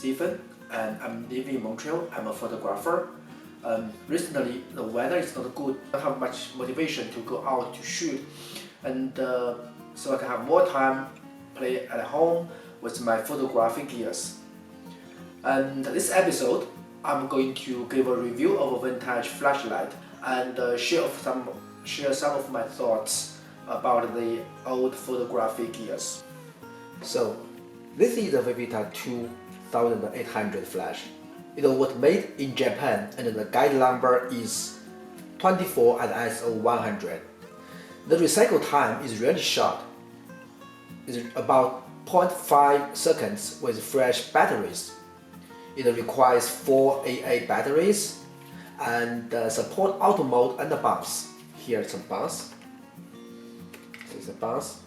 Stephen, and I'm living in Montreal. I'm a photographer. Recently, the weather is not good. I don't have much motivation to go out to shoot, and so I can have more time play at home with my photographic gears. And this episode, I'm going to give a review of a vintage flashlight and share some of my thoughts about the old photographic gears. So, this is a Vivitar 2800 flash. It was made in Japan and the guide number is 24 at ISO 100. The recycle time is really short. It's about 0.5 seconds with fresh batteries. It requires 4 AA batteries and support auto mode and the bounce. Here's some bounce. This is a bounce.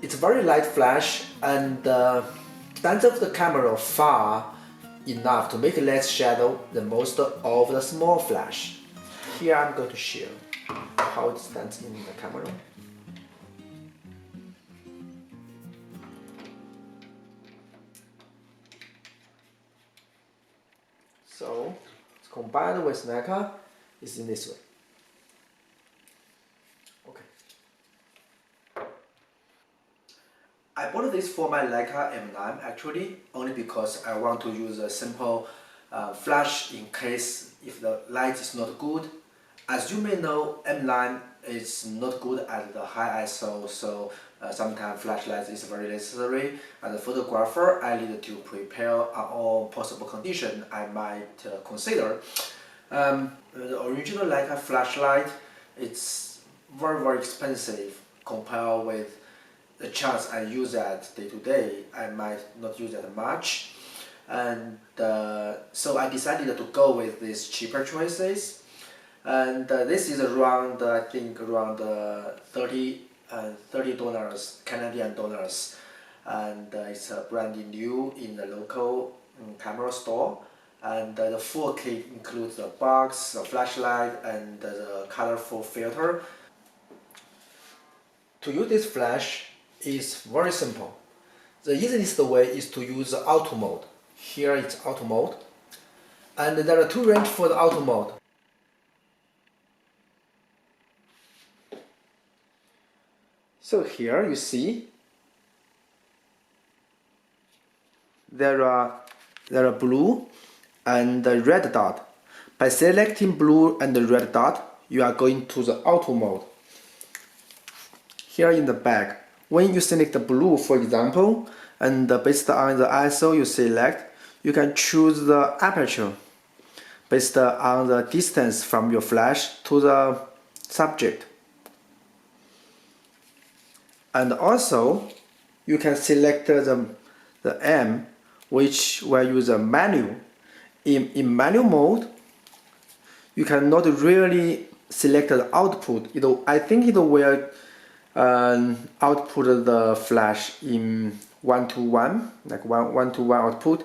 It's a very light flash and stands up the camera far enough to make less shadow than most of the small flash. Here I'm going to show how it stands in the camera. So it's combined with Leica is in this way. Okay. I bought this for my Leica M9 actually only because I want to use a simple flash in case if the light is not good. As you may know, M9 is not good at the high ISO, so sometimes flashlight is very necessary. As a photographer, I need to prepare on all possible conditions I might consider. The original Leica flashlight, it's very expensive compared with the chance I use that day to day. I might not use that much, and so I decided to go with these cheaper choices. And this is around, I think, around $30 Canadian dollars, and it's brand new in the local camera store. And the full kit includes the box, the flashlight, and the colorful filter. To use this flash is very simple. The easiest way is to use the auto mode. Here it's auto mode, and there are two ranges for the auto mode. So here you see there are blue and the red dot. By selecting blue and the red dot, you are going to the auto mode. Here in the back, when you select the blue, for example, and based on the ISO you select, you can choose the aperture based on the distance from your flash to the subject. And also, you can select the M, which will use a manual. In manual mode, you cannot really select the output. I think it will output the flash in 1:1, like 1:1 output.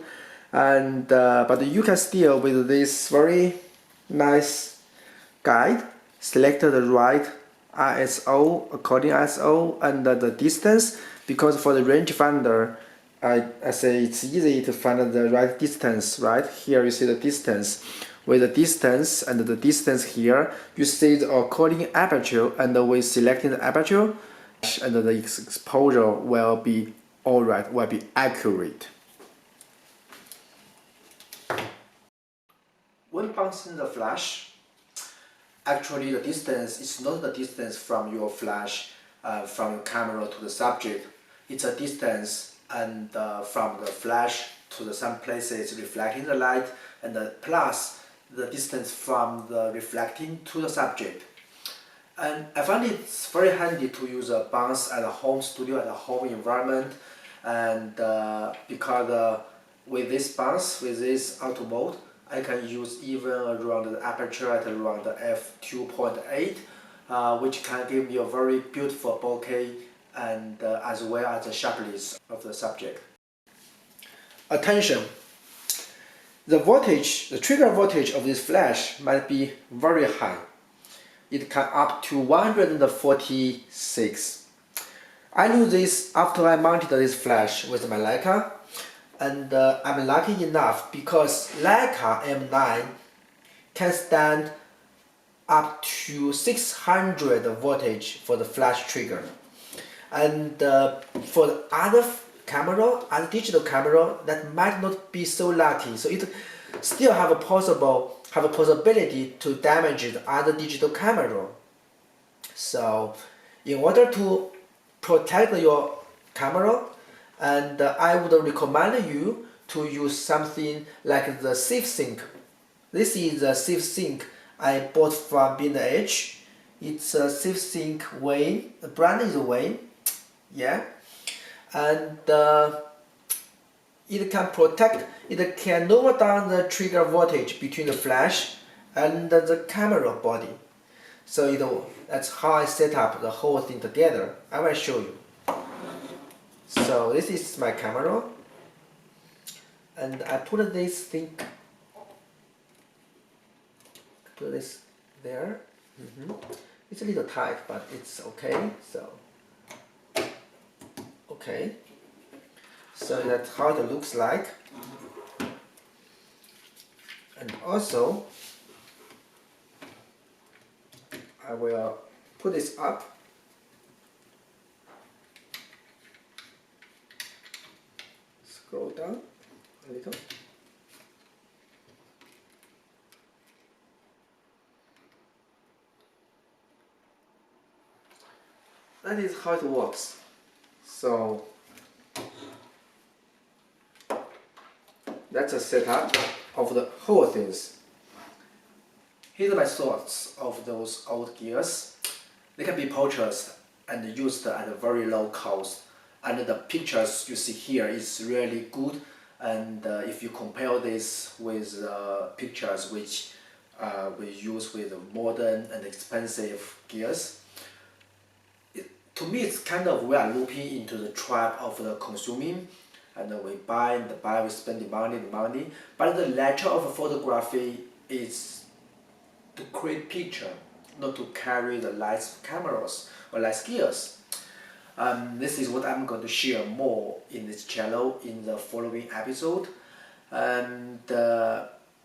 And but you can still, with this very nice guide, select the right ISO, according ISO, and the distance, because for the rangefinder, I say it's easy to find the right distance, right? Here you see the distance. With the distance and the distance here, you see the according aperture, and with selecting the aperture, and the exposure will be alright, will be accurate. When bouncing the flash, actually the distance is not the distance from your flash, from your camera to the subject. It's a distance and from the flash to some places reflecting the light, and plus the distance from the reflecting to the subject. And I find it's very handy to use a bounce at a home studio, at a home environment, and because with this bounce, with this auto mode, I can use even around the aperture at around f2.8, which can give me a very beautiful bokeh and as well as the sharpness of the subject. Attention! The voltage, the trigger voltage of this flash might be very high. It can up to 146. I knew this after I mounted this flash with my Leica, And I'm lucky enough because Leica M9 can stand up to 600 voltage for the flash trigger. And for the other digital camera, that might not be so lucky. So it still have a possibility to damage the other digital camera. So in order to protect your camera, and I would recommend you to use something like the SafeSync. This is a SafeSync I bought from B&H. It's a SafeSync Wayne. The brand is Wayne. Yeah, and it can lower down the trigger voltage between the flash and the camera body. So that's how I set up the whole thing together. I will show you. So this is my camera, and I put this there. It's a little tight, but it's okay. Okay, so that's how it looks like. And also, I will put this up. Scroll down a little. That is how it works. So that's a setup of the whole things. Here are my thoughts of those old gears. They can be purchased and used at a very low cost. And the pictures you see here is really good. And if you compare this with pictures which we use with modern and expensive gears, to me it's kind of we are looping into the trap of the consuming, and we buy, we spend the money. But the nature of photography is to create picture, not to carry the lights cameras or light gears. This is what I'm going to share more in this channel in the following episode. And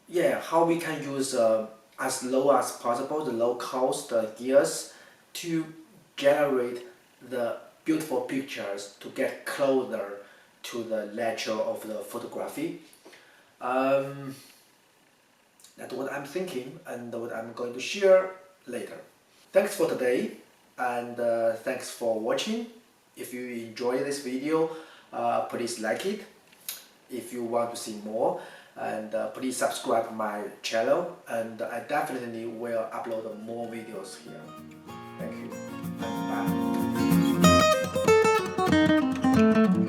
yeah, how we can use as low as possible the low cost gears to generate the beautiful pictures, to get closer to the nature of the photography. That's what I'm thinking and what I'm going to share later. Thanks for today, and thanks for watching. If you enjoy this video, please like it. If you want to see more, and please subscribe my channel, and I definitely will upload more videos here. Thank you, and bye.